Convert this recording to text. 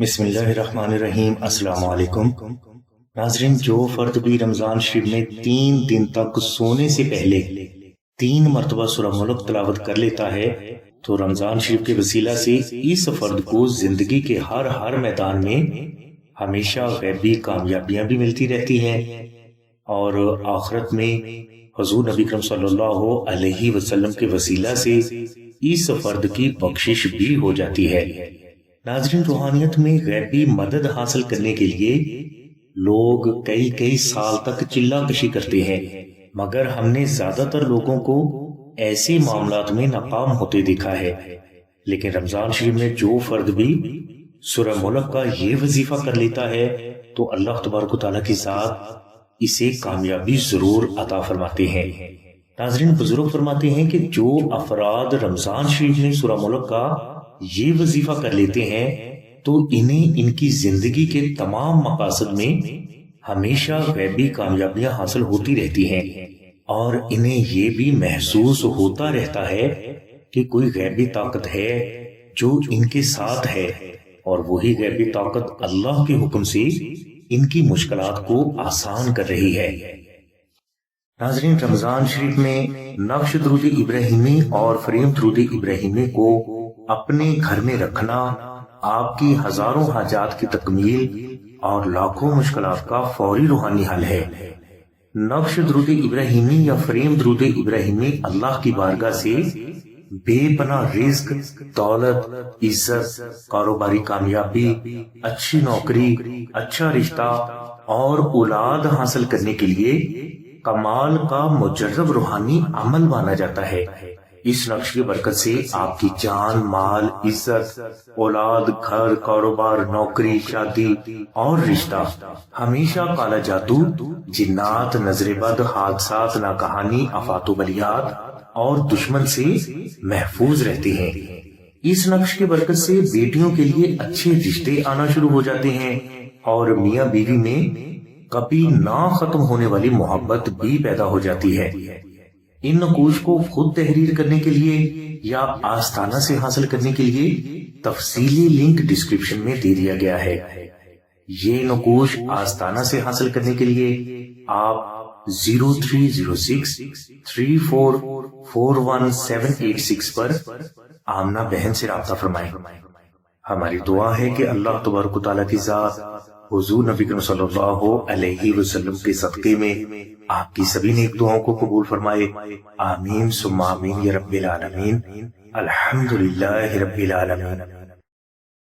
بسم اللہ الرحمن الرحیم۔ السلام علیکم ناظرین، جو فرد بھی رمضان شریف میں 3 دن تک سونے سے پہلے 3 مرتبہ سورہ ملک تلاوت کر لیتا ہے تو رمضان شریف کے وسیلہ سے اس فرد کو زندگی کے ہر میدان میں ہمیشہ غیبی کامیابیاں بھی ملتی رہتی ہیں اور آخرت میں حضور نبی کرم صلی اللہ علیہ وسلم کے وسیلہ سے اس فرد کی بخشش بھی ہو جاتی ہے۔ ناظرین، روحانیت میں غیبی مدد حاصل کرنے کے لیے لوگ کئی سال تک چلہ کشی کرتے ہیں، مگر ہم نے زیادہ تر لوگوں کو ایسے معاملات میں ناکام ہوتے دیکھا ہے۔ لیکن رمضان شریف میں جو فرد بھی سورہ ملک کا یہ وظیفہ کر لیتا ہے تو اللہ تبارک و تعالیٰ کی ذات اسے کامیابی ضرور عطا فرماتے ہیں۔ ناظرین، بزرگ فرماتے ہیں کہ جو افراد رمضان شریف میں سورہ ملک کا یہ وظیفہ کر لیتے ہیں تو انہیں ان کی زندگی کے تمام مقاصد میں ہمیشہ غیبی کامیابیاں حاصل ہوتی رہتی ہیں اور انہیں یہ بھی محسوس ہوتا رہتا ہے کہ کوئی غیبی طاقت ہے جو ان کے ساتھ ہے اور وہی غیبی طاقت اللہ کے حکم سے ان کی مشکلات کو آسان کر رہی ہے۔ ناظرین، رمضان شریف میں نقش درود ابراہیمی اور فریم درود ابراہیمی کو اپنے گھر میں رکھنا آپ کی ہزاروں حاجات کی تکمیل اور لاکھوں مشکلات کا فوری روحانی حل ہے۔ نقش درود ابراہیمی یا فریم درود ابراہیمی اللہ کی بارگاہ سے بے پناہ رزق، دولت، عزت، کاروباری کامیابی، اچھی نوکری، اچھا رشتہ اور اولاد حاصل کرنے کے لیے کمال کا مجرب روحانی عمل مانا جاتا ہے۔ اس نقش کی برکت سے آپ کی جان، مال، عزت، اولاد، گھر، کاروبار، نوکری، شادی اور رشتہ ہمیشہ کالا جادو، جنات، نظر بد، حادثات، ناکہانی، آفات و بلیات اور دشمن سے محفوظ رہتے ہیں۔ اس نقش کی برکت سے بیٹیوں کے لیے اچھے رشتے آنا شروع ہو جاتے ہیں اور میاں بیوی میں کبھی نہ ختم ہونے والی محبت بھی پیدا ہو جاتی ہے۔ ان نقوش کو خود تحریر کرنے کے لیے یا آستانہ سے حاصل کرنے کے لیے تفصیلی لنک ڈسکرپشن میں دے دیا گیا ہے۔ یہ نقوش آستانہ سے حاصل کرنے کے لیے آپ 030634418786 پر آمنہ بہن سے رابطہ فرمائیں۔ ہماری دعا ہے کہ اللہ تبارک و تعالیٰ کی ذات حضور نبی کریم صلی اللہ علیہ وسلم کے صدقے میں آپ کی سبھی نیک دعاؤں کو قبول فرمائے۔ آمین ثم آمین یا رب العالمین۔ الحمدللہ رب العالمین۔